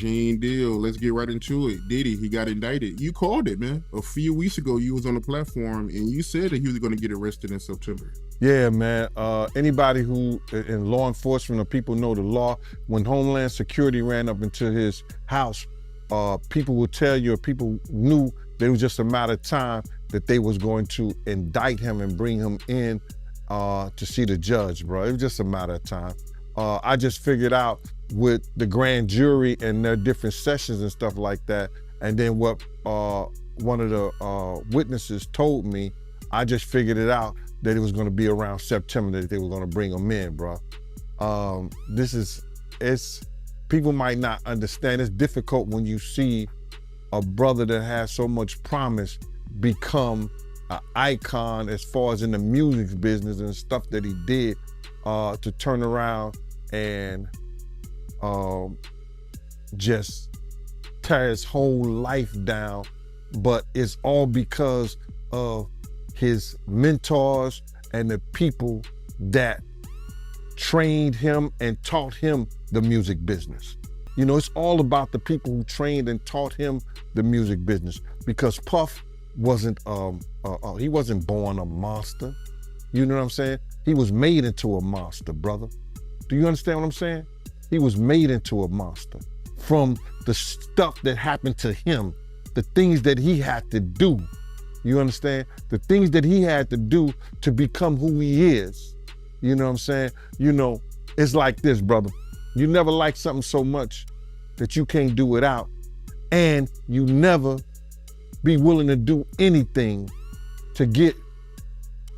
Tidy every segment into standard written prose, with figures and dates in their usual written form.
Gene Deal. Let's get right into it. Diddy, he got indicted. You called it, man. A few weeks ago, you was on the platform and you said that he was going to get arrested in September. Yeah, man. Anybody who in law enforcement or people know the law, when Homeland Security ran up into his house, people will tell you, or people knew that it was just a matter of time that they was going to indict him and bring him in to see the judge, bro. It was just a matter of time. I just figured out with the grand jury and their different sessions and stuff like that, and then what one of the witnesses told me, I just figured it out that it was gonna be around September that they were gonna bring him in, bro. People might not understand. It's difficult when you see a brother that has so much promise become an icon as far as in the music business and stuff that he did, to turn around and just tear his whole life down. But it's all because of his mentors and the people that trained him and taught him the music business. You know, it's all about the people who trained and taught him the music business, because Puff wasn't, he wasn't born a monster. You know what I'm saying? He was made into a monster, brother. Do you understand what I'm saying? He was made into a monster from the stuff that happened to him, the things that he had to do. You understand? The things that he had to do to become who he is. You know what I'm saying? You know, it's like this, brother. You never like something so much that you can't do without, and you never be willing to do anything to get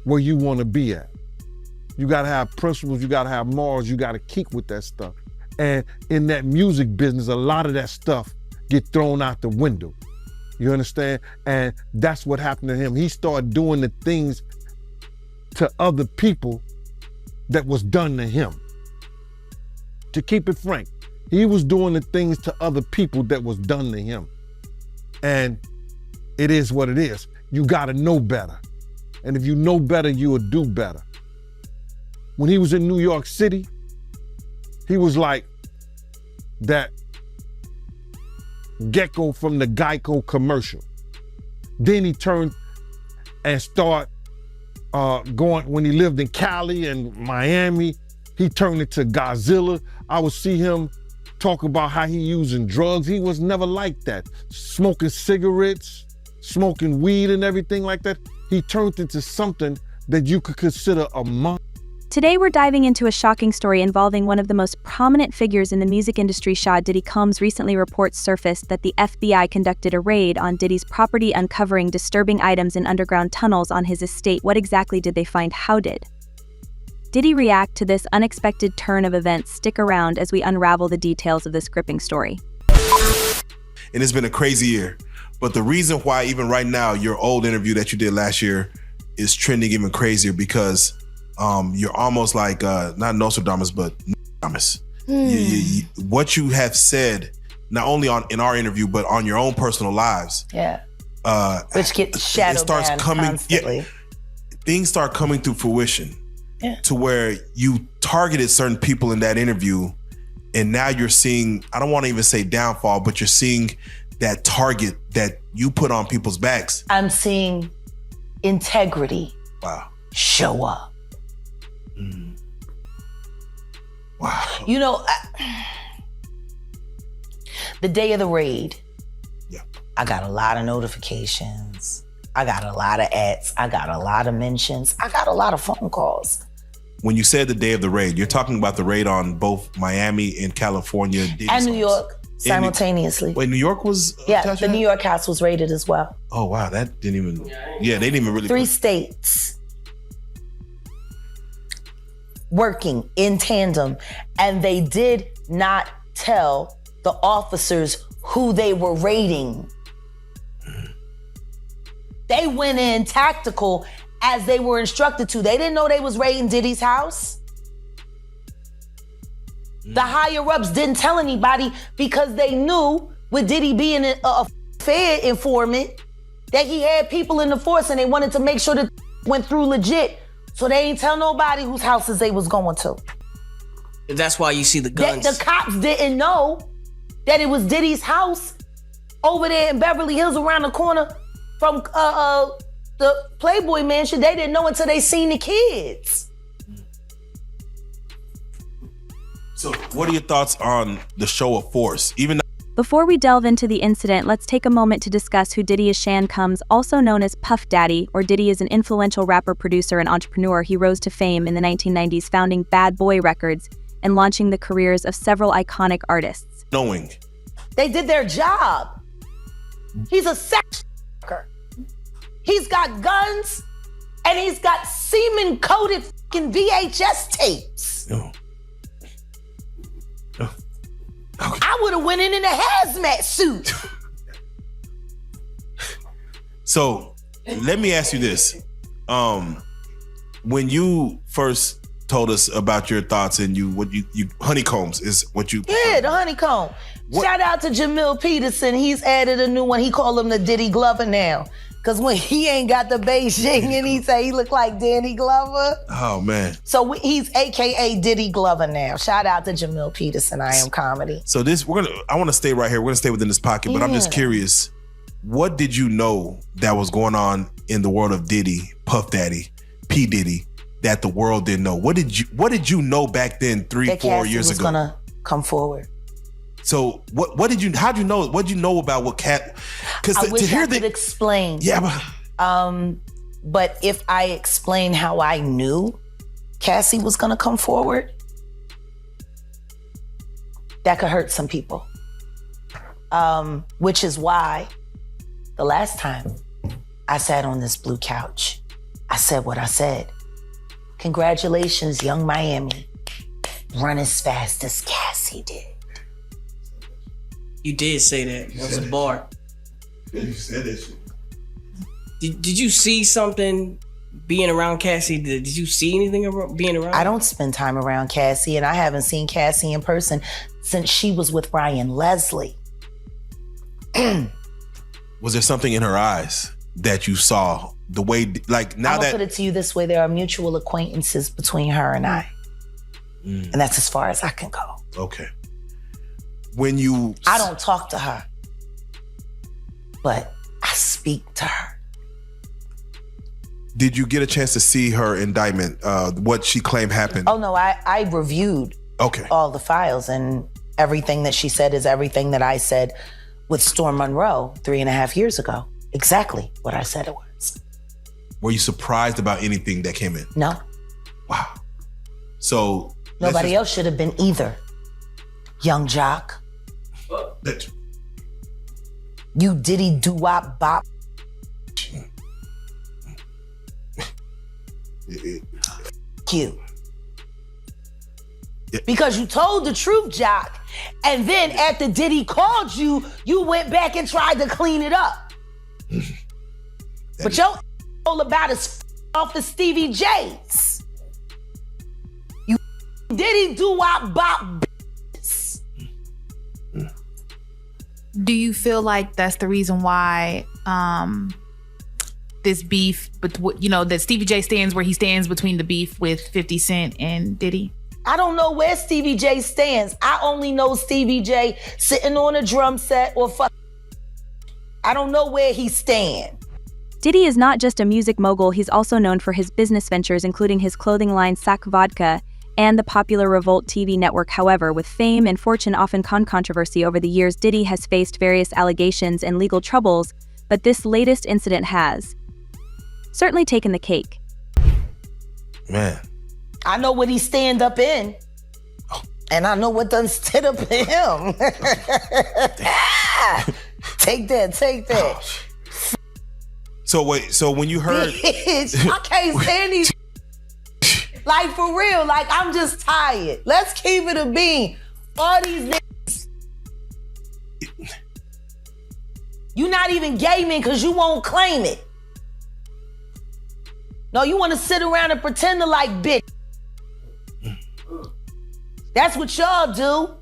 where you want to be at. You gotta have principles, you gotta have morals, you gotta keep with that stuff. And in that music business, a lot of that stuff get thrown out the window. You understand? And that's what happened to him. He started doing the things to other people that was done to him. To keep it frank, he was doing the things to other people that was done to him. And it is what it is. You gotta know better. And if you know better, you will do better. When he was in New York City, he was like that gecko from the Geico commercial. Then he turned and started going, when he lived in Cali and Miami, he turned into Godzilla. I would see him talk about how he using drugs. He was never like that. Smoking cigarettes, smoking weed and everything like that. He turned into something that you could consider a monster. Today we're diving into a shocking story involving one of the most prominent figures in the music industry. Diddy Combs recently reports surfaced that the FBI conducted a raid on Diddy's property, uncovering disturbing items in underground tunnels on his estate. What exactly did they find? How did Diddy react to this unexpected turn of events? Stick around as we unravel the details of this gripping story. And it's been a crazy year. But the reason why even right now, your old interview that you did last year is trending even crazier, because you're almost like, not Nostradamus, but Nostradamus. What you have said, not only in our interview, but on your own personal lives. Yeah. Which gets shadow banned constantly. Yeah, things start coming to fruition. Yeah. To where you targeted certain people in that interview, and now you're seeing, I don't want to even say downfall, but you're seeing that target that you put on people's backs. I'm seeing integrity show up. Wow. You know, the day of the raid, I got a lot of notifications. I got a lot of ads. I got a lot of mentions. I got a lot of phone calls. When you said the day of the raid, you're talking about the raid on both Miami and California. And New York simultaneously. Wait, New York was? Yeah, the New York house was raided as well. Oh, wow. That didn't even, they didn't even really. 3 states working in tandem, and they did not tell the officers who they were raiding. They went in tactical as they were instructed to. They didn't know they was raiding Diddy's house. The higher ups didn't tell anybody because they knew, with Diddy being a Fed informant, that he had people in the force and they wanted to make sure that went through legit. So they ain't tell nobody whose houses they was going to. That's why you see the guns. The cops didn't know that it was Diddy's house over there in Beverly Hills around the corner from the Playboy Mansion. They didn't know until they seen the kids. So what are your thoughts on the show of force? Even Before we delve into the incident, let's take a moment to discuss who Diddy is. Shan Combs, also known as Puff Daddy, or Diddy, is an influential rapper, producer, and entrepreneur. He rose to fame in the 1990s, founding Bad Boy Records and launching the careers of several iconic artists. knowing. They did their job. He's a sex worker. He's got guns and he's got semen-coated fucking VHS tapes. No. I would have went in a hazmat suit. So let me ask you this. When you first told us about your thoughts and you honeycombs is what you Yeah, the honeycomb. Shout out to Jamil Peterson. He's added a new one. He call him the Diddy Glover now. Cause when he ain't got the Beijing and he say he look like Danny Glover. Oh man. So he's AKA Diddy Glover now. Shout out to Jamil Peterson, I Am Comedy. So I want to stay right here. We're gonna stay within this pocket, but I'm just curious. What did you know that was going on in the world of Diddy, Puff Daddy, P. Diddy, that the world didn't know? What did you know back then, 3-4 years was ago? Gonna come forward. So how'd you know? What'd you know about what Cat? Because I wish to hear I could explain. Yeah, but if I explain how I knew Cassie was gonna come forward, that could hurt some people. Which is why the last time I sat on this blue couch, I said what I said. Congratulations, Young Miami. Run as fast as Cassie did. You did say that. That was a bar. You said that shit. Did you see something being around Cassie? Did you see anything being around? I don't spend time around Cassie, and I haven't seen Cassie in person since she was with Ryan Leslie. Was there something in her eyes that you saw? The way, like now I'm that gonna put it to you this way: there are mutual acquaintances between her and I, and that's as far as I can go. Okay. When you, I don't talk to her, but I speak to her. Did you get a chance to see her indictment? What she claimed happened? Oh no, I reviewed all the files, and everything that she said is everything that I said with Storm Monroe 3.5 years ago. Exactly what I said it was. Were you surprised about anything that came in? No. Wow. So nobody else should have been either. Young Jock. You Diddy doo-wop bop. You. Because you told the truth, Jock. And then after Diddy called you, you went back and tried to clean it up. But your all about is off the Stevie J's. You Diddy doo-wop bop. Do you feel like that's the reason why this beef, but that Stevie J stands where he stands between the beef with 50 Cent and Diddy? I don't know where Stevie J stands. I only know Stevie J sitting on a drum set or I don't know where he stands. Diddy is not just a music mogul, he's also known for his business ventures, including his clothing line Sac Vodka and the popular Revolt TV network. However, with fame and fortune often controversy over the years, Diddy has faced various allegations and legal troubles, but this latest incident has certainly taken the cake. Man. I know what he stand up in. And I know what done stood up in him. Take that. So wait, so when you heard... Bitch, I can't stand these... Like, for real, like, I'm just tired. Let's keep it a bean. All these niggas. You not even gay men because you won't claim it. No, you want to sit around and pretend to like bitch. That's what y'all do.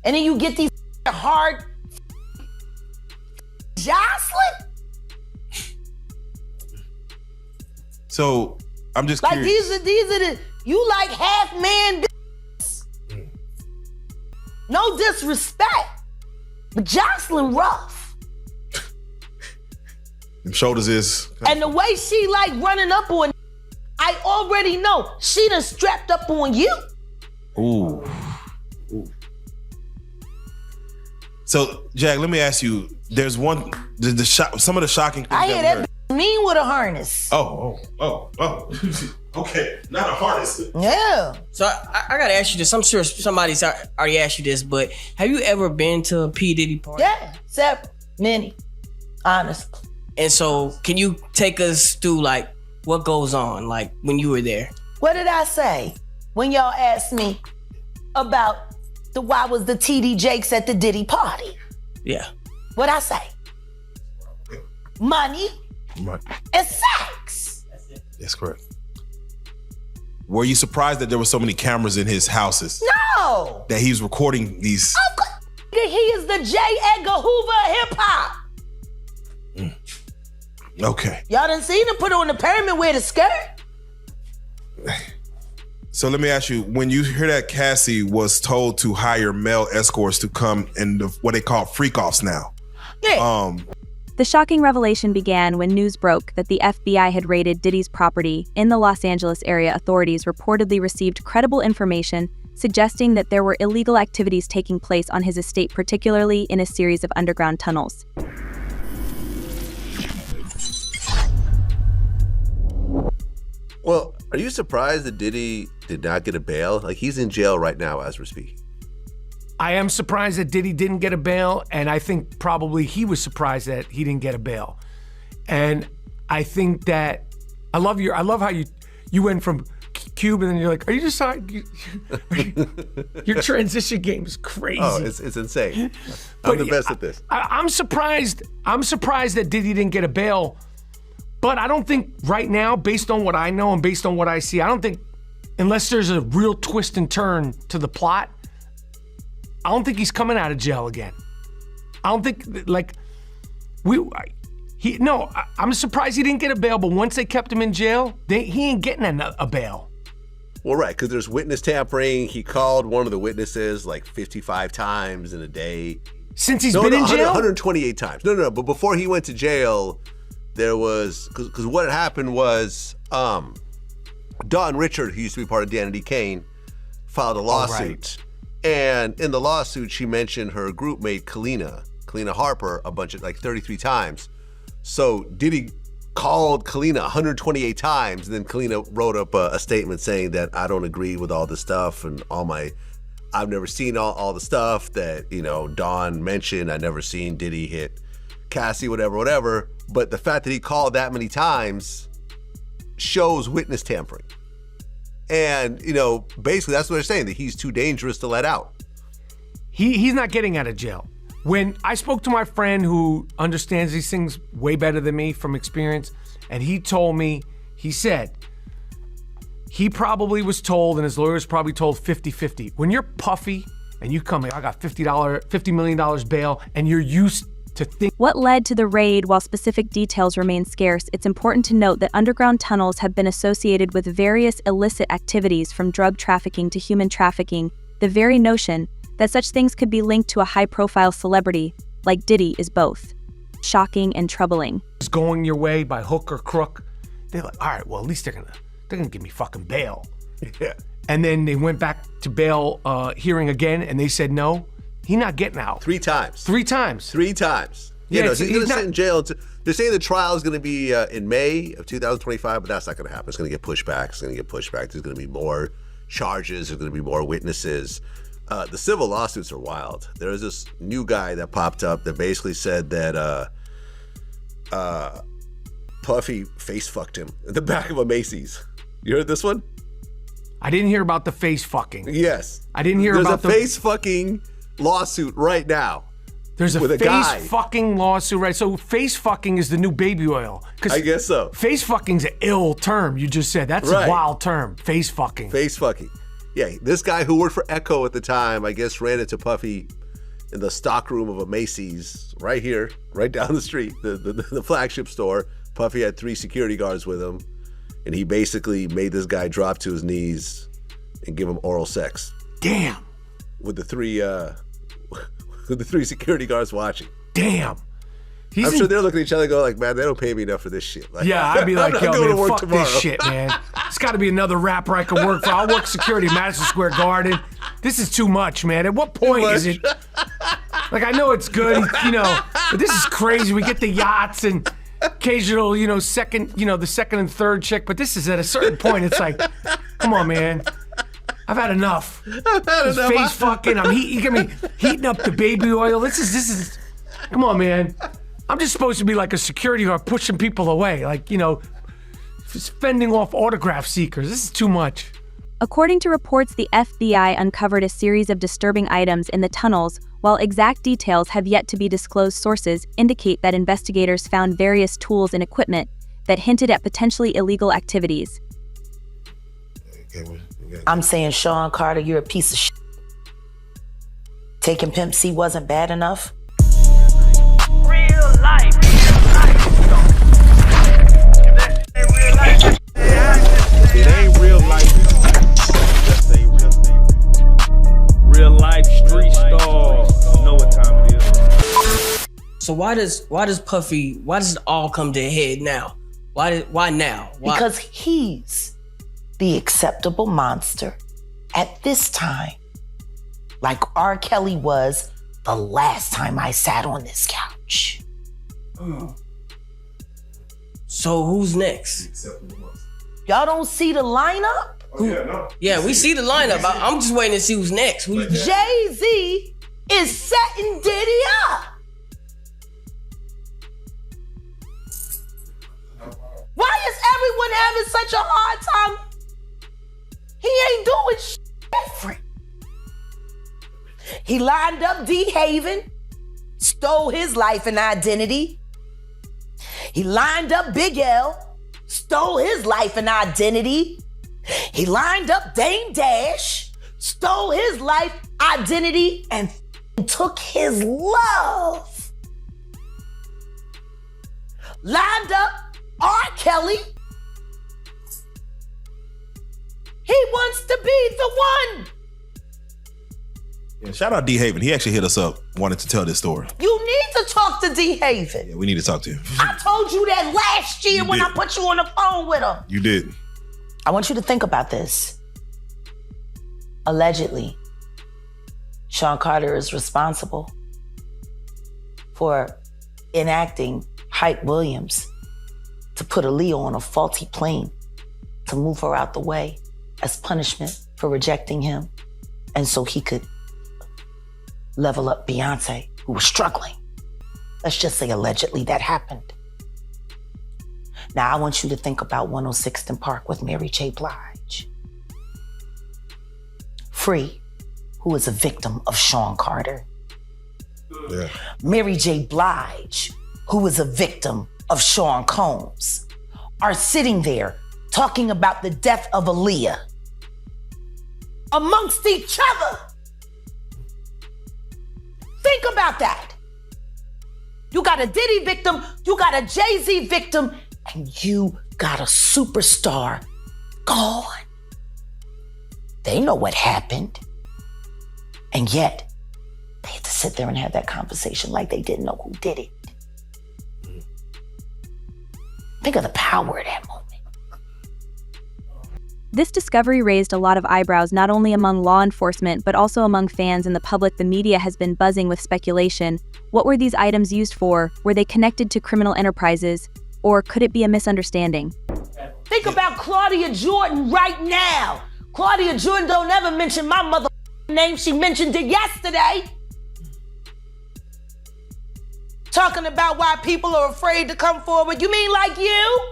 And then you get these hard jostling. So I'm just like curious. these are the you like half man bitches. No disrespect. But Jocelyn rough. Them shoulders is. And the way she like running up on, I already know she done strapped up on you. Ooh. So, Jack, let me ask you. There's one. Some of the shocking things I hear that that mean with a harness. Oh. Okay, not a harness. Yeah. So I gotta ask you this. I'm sure somebody's already asked you this, but have you ever been to a P. Diddy party? Yeah, several, many, honestly. And so, can you take us through like what goes on, like when you were there? What did I say when y'all asked me about why was the TD Jakes at the Diddy party? Yeah. What'd I say? Money Right. and sex. That's correct. Were you surprised that there were so many cameras in his houses? No. That he was recording these? Of course, he is the J. Edgar Hoover of hip hop. Okay. Y'all done seen him put on the pyramid with a skirt? So let me ask you, when you hear that Cassie was told to hire male escorts to come in what they call freak-offs now. Yeah. The shocking revelation began when news broke that the FBI had raided Diddy's property in the Los Angeles area. Authorities reportedly received credible information suggesting that there were illegal activities taking place on his estate, particularly in a series of underground tunnels. Well, are you surprised that Diddy did not get a bail? Like, he's in jail right now as we're speaking. I am surprised that Diddy didn't get a bail, and I think probably he was surprised that he didn't get a bail. And I think that I love how you went from Cube and then you're like, are you just sorry? Your transition game is crazy. Oh, it's insane. I'm the best at this. I'm surprised that Diddy didn't get a bail, but I don't think right now, based on what I know and based on what I see, I don't think, unless there's a real twist and turn to the plot, I don't think he's coming out of jail again. I don't think, I'm surprised he didn't get a bail, but once they kept him in jail, he ain't getting a bail. Well, right, because there's witness tampering. He called one of the witnesses like 55 times in a day. Since he's been in jail? 128 times. No, but before he went to jail, there was, because what had happened was Dawn Richard, who used to be part of Danity Kane, filed a lawsuit. Right. And in the lawsuit, she mentioned her group mate, Kalina Harper, a bunch of 33 times. So Diddy called Kalina 128 times, and then Kalina wrote up a statement saying that I don't agree with all this stuff and I've never seen all the stuff that, Dawn mentioned. I never seen Diddy hit Cassie, whatever. But the fact that he called that many times shows witness tampering. And, basically that's what they're saying, that he's too dangerous to let out. He's not getting out of jail. When I spoke to my friend who understands these things way better than me from experience, and he told me, he said, he probably was told, and his lawyers probably told 50-50. When you're Puffy and you come, I got $50 million bail, and you're used to think. What led to the raid? While specific details remain scarce, it's important to note that underground tunnels have been associated with various illicit activities, from drug trafficking to human trafficking. The very notion that such things could be linked to a high-profile celebrity like Diddy is both shocking and troubling. It's going your way by hook or crook. They're like, all right, well, at least they're gonna give me fucking bail. Yeah. And then they went back to bail hearing again, and they said no. He's not getting out. 3 times. 3 times. 3 times. Yeah, he's going to sit in jail. They're saying the trial is going to be in May of 2025, but that's not going to happen. It's going to get pushed back. There's going to be more charges. There's going to be more witnesses. The civil lawsuits are wild. There was this new guy that popped up that basically said that Puffy face fucked him in the back of a Macy's. You heard this one? I didn't hear about the face fucking. Yes. I didn't hear about the face fucking lawsuit right now. There's a with face fucking lawsuit, right? So face fucking is the new baby oil. I guess so. Face fucking's an ill term, you just said. That's a wild term. Face fucking. Face fucking. Yeah, this guy who worked for Echo at the time, I guess, ran into Puffy in the stockroom of a Macy's right here, right down the street, the flagship store. Puffy had 3 security guards with him, and he basically made this guy drop to his knees and give him oral sex. Damn. With the 3 with the 3 security guards watching. Damn. I'm sure they're looking at each other and go like, man, they don't pay me enough for this shit. Like, Yeah, I'd be like, I'm yo, not going man, to work fuck tomorrow. this shit, man. It's got to be another rapper I can work for. I'll work security, Madison Square Garden. This is too much, man. At what point is it? Like, I know it's good, but this is crazy. We get the yachts and occasional, second, the second and third chick, but this is at a certain point, it's like, come on, man. I've had enough. His face fucking, you get me heating up the baby oil. This is, come on, man. I'm just supposed to be like a security guard pushing people away, like, fending off autograph seekers. This is too much. According to reports, the FBI uncovered a series of disturbing items in the tunnels, while exact details have yet to be disclosed. Sources indicate that investigators found various tools and equipment that hinted at potentially illegal activities. I'm saying, Sean Carter, you're a piece of shit. Taking Pimp C wasn't bad enough. Real life. It ain't real life. Just say real life street stars. You know what time it is. So why does it all come to a head now? Why now? Why? Because he's the acceptable monster at this time, like R. Kelly was the last time I sat on this couch. So who's next? Y'all don't see the lineup? Yeah, we see the lineup. I'm just waiting to see who's next. Jay-Z is setting Diddy up. Why is everyone having such a hard time? He ain't doing shit different. He lined up D. Haven, stole his life and identity. He lined up Big L, stole his life and identity. He lined up Dame Dash, stole his life, identity, and took his love. Lined up R. Kelly. He wants to be the one. Yeah, shout out D. Haven. He actually hit us up, wanted to tell this story. You need to talk to D. Haven. Yeah, we need to talk to him. I told you that last year when I put you on the phone with him. You did. I want you to think about this. Allegedly, Sean Carter is responsible for enacting Hype Williams to put Aaliyah on a faulty plane to move her out the way as punishment for rejecting him, and so he could level up Beyonce, who was struggling. Let's just say allegedly that happened. Now I want you to think about 106th and Park with Mary J. Blige. Free, who is a victim of Sean Carter. Yeah. Mary J. Blige, who is a victim of Sean Combs, are sitting there talking about the death of Aaliyah amongst each other. Think about that. You got a Diddy victim, you got a Jay-Z victim, and you got a superstar gone. They know what happened. And yet, they had to sit there and have that conversation like they didn't know who did it. Think of the power of that moment. This discovery raised a lot of eyebrows not only among law enforcement but also among fans and the public. The media has been buzzing with speculation. What were these items used for? Were they connected to criminal enterprises? Or could it be a misunderstanding? Think about Claudia Jordan right now. Claudia Jordan don't ever mention my mother name. She mentioned it yesterday. Talking about why people are afraid to come forward. You mean like you?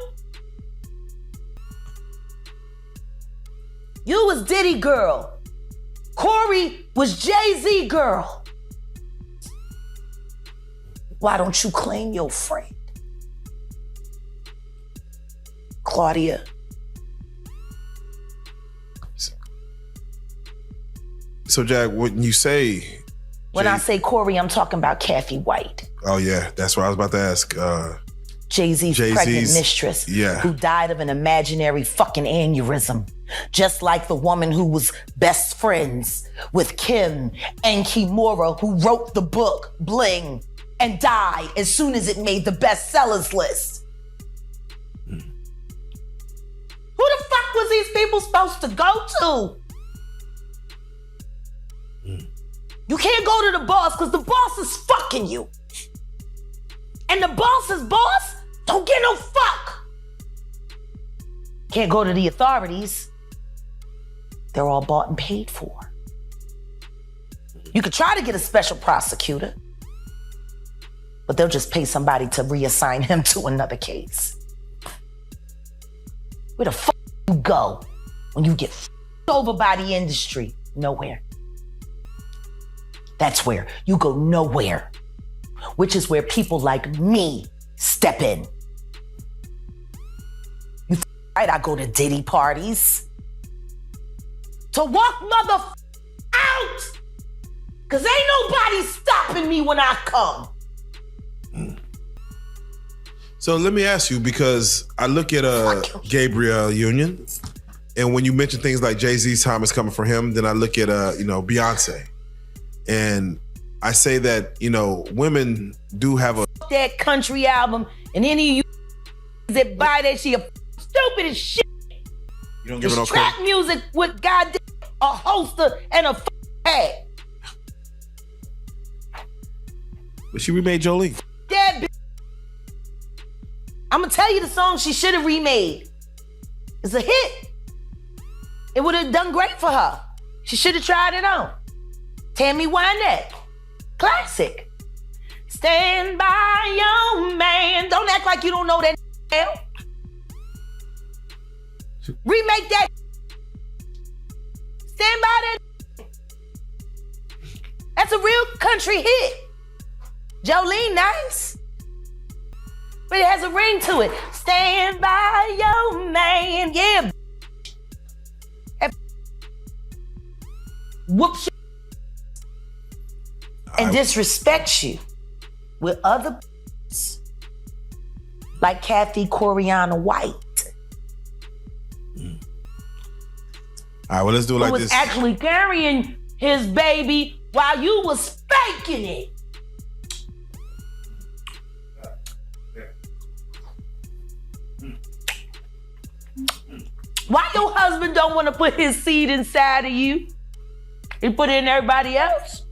You was Diddy girl. Corey was Jay-Z girl. Why don't you claim your friend? Claudia. So, Jack, when you say... When I say Corey, I'm talking about Kathy White. Oh, yeah. That's what I was about to ask. Jay-Z's pregnant mistress who died of an imaginary fucking aneurysm. Just like the woman who was best friends with Kim and Kimura, who wrote the book Bling and died as soon as it made the bestsellers list. Who the fuck was these people supposed to go to? You can't go to the boss because the boss is fucking you. And the boss's boss don't get no fuck. Can't go to the authorities. They're all bought and paid for. You could try to get a special prosecutor, but they'll just pay somebody to reassign him to another case. Where the fuck you go when you get over by the industry? Nowhere. That's where you go nowhere, which is where people like me step in. You right, I go to Diddy parties to walk mother out, cause ain't nobody stopping me when I come. So let me ask you, because I look at Gabriel Union, and when you mention things like Jay-Z's time is coming for him, then I look at Beyonce. And I say that, women do have that country album, and any of you that buy that shit are stupid as shit. You don't give it no trap credit. music with goddamn a holster and a hat. But she remade Jolene. That bitch. I'm gonna tell you the song she should have remade. It's a hit. It would have done great for her. She should have tried it on. Tammy Wynette. Classic. Stand by your man. Don't act like you don't know that hell. Remake that. Stand by that. That's a real country hit. Jolene, nice. But it has a ring to it. Stand by your man. Yeah. Whoops. And disrespects you with other like Kathy Coriana White. All right, well, let's do it like who was this. actually carrying his baby while you was faking it. Why your husband don't want to put his seed inside of you? He put it in everybody else?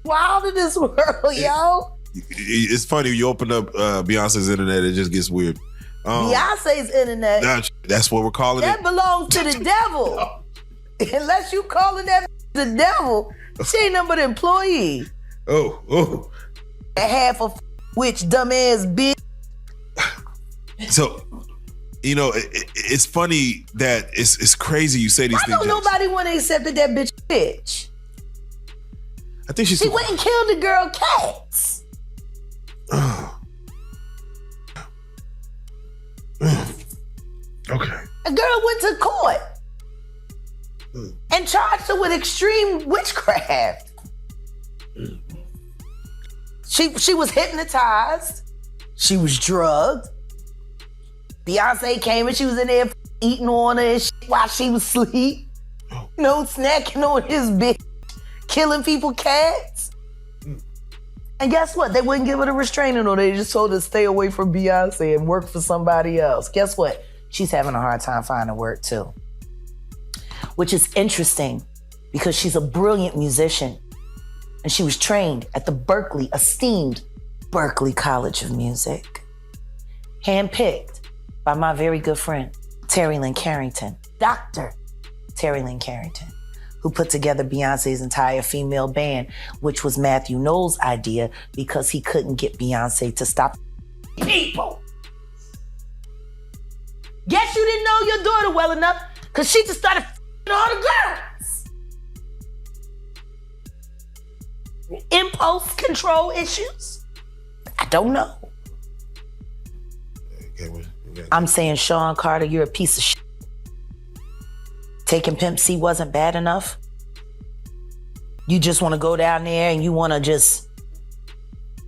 Wild in this world, yo. It's funny, you open up Beyonce's internet, it just gets weird. Beyonce's internet. That's what we're calling that it. belongs to the devil. Unless you calling that the devil, she ain't nothing but an employee. Oh. And half of which dumbass bitch. So, it's funny that it's crazy you say these Why things. don't nobody want to accept that bitch? I think she went and killed the girl Cats. Okay. A girl went to court and charged her with extreme witchcraft. She was hypnotized. She was drugged. Beyonce came and she was in there eating on her and shit while she was asleep. Snacking on his bitch, killing people cats. And guess what? They wouldn't give her a restraining order. They just told her to stay away from Beyonce and work for somebody else. Guess what? She's having a hard time finding work too. Which is interesting because she's a brilliant musician and she was trained at the esteemed Berklee College of Music. Handpicked by my very good friend, Terry Lynn Carrington, Dr. Terry Lynn Carrington, who put together Beyonce's entire female band, which was Matthew Knowles' idea because he couldn't get Beyonce to stop people. Guess you didn't know your daughter well enough because she just started all the girls. Impulse control issues? I don't know. I'm saying, Sean Carter, you're a piece of shit. Taking Pimp C wasn't bad enough. You just want to go down there and you want to just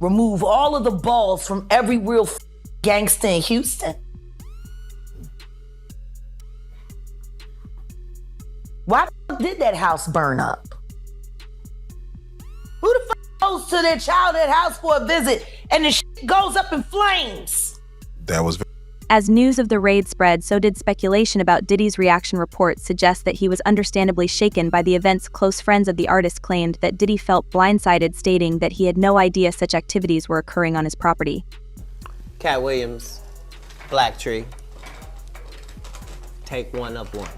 remove all of the balls from every real gangster in Houston? Why the fuck did that house burn up? Who the fuck goes to their childhood house for a visit and the shit goes up in flames? That was As news of the raid spread, so did speculation about Diddy's reaction. Reports suggest that he was understandably shaken by the events. Close friends of the artist claimed that Diddy felt blindsided, stating that he had no idea such activities were occurring on his property. Cat Williams, Black Tree. Take one up one.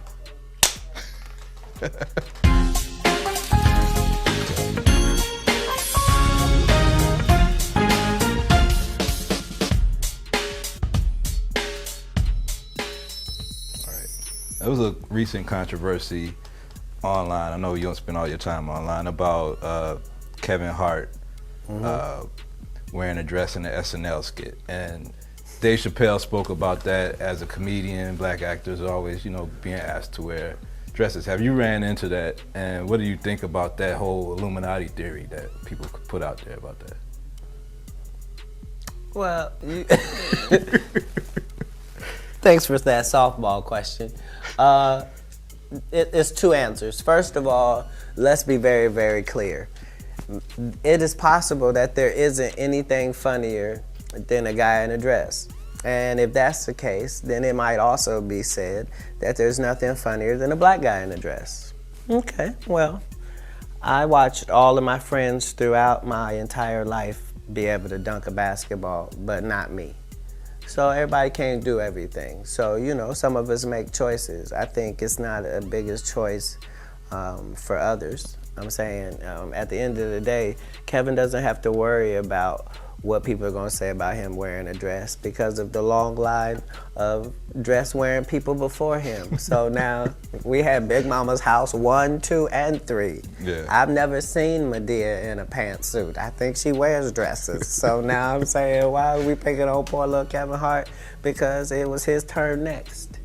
There was a recent controversy online. I know you don't spend all your time online about Kevin Hart wearing a dress in the SNL skit, and Dave Chappelle spoke about that. As a comedian, black actors are always, being asked to wear dresses. Have you ran into that, and what do you think about that whole Illuminati theory that people put out there about that? Well, thanks for that softball question. It's two answers. First of all, let's be very, very clear. It is possible that there isn't anything funnier than a guy in a dress. And if that's the case, then it might also be said that there's nothing funnier than a black guy in a dress. Okay, well, I watched all of my friends throughout my entire life be able to dunk a basketball, but not me. So everybody can't do everything. So, some of us make choices. I think it's not a biggest choice for others. I'm saying at the end of the day, Kevin doesn't have to worry about what people are gonna say about him wearing a dress because of the long line of dress wearing people before him. So now we had Big Mama's house 1, 2, and 3. Yeah. I've never seen Medea in a pantsuit. I think she wears dresses. So now I'm saying, why are we picking on poor little Kevin Hart? Because it was his turn next.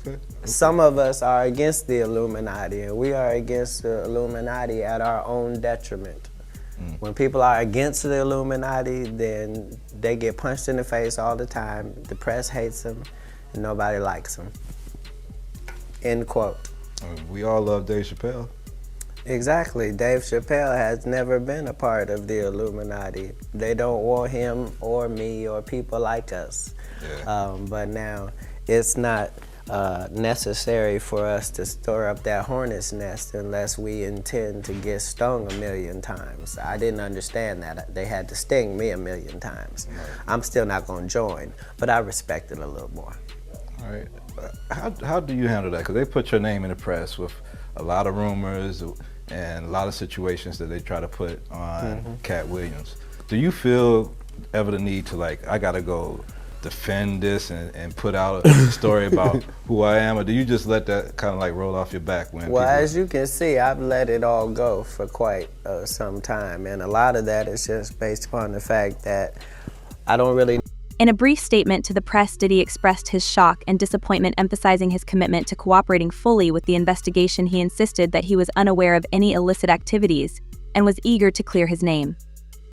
Okay. Some of us are against the Illuminati, and we are against the Illuminati at our own detriment. When people are against the Illuminati, then they get punched in the face all the time. The press hates them, and nobody likes them. End quote. We all love Dave Chappelle. Exactly. Dave Chappelle has never been a part of the Illuminati. They don't want him or me or people like us. Yeah. But now it's not necessary for us to stir up that hornet's nest unless we intend to get stung 1,000,000 times. I didn't understand that. They had to sting me 1,000,000 times. I'm still not going to join, but I respect it a little more. All right. How do you handle that? Because they put your name in the press with a lot of rumors and a lot of situations that they try to put on Cat Williams. Do you feel ever the need to, I got to go defend this and put out a story about who I am, or do you just let that kind of roll off your back when Well, as you can see, I've let it all go for quite some time, and a lot of that is just based upon the fact that I don't really. In a brief statement to the press, Diddy expressed his shock and disappointment, emphasizing his commitment to cooperating fully with the investigation. He insisted that he was unaware of any illicit activities and was eager to clear his name.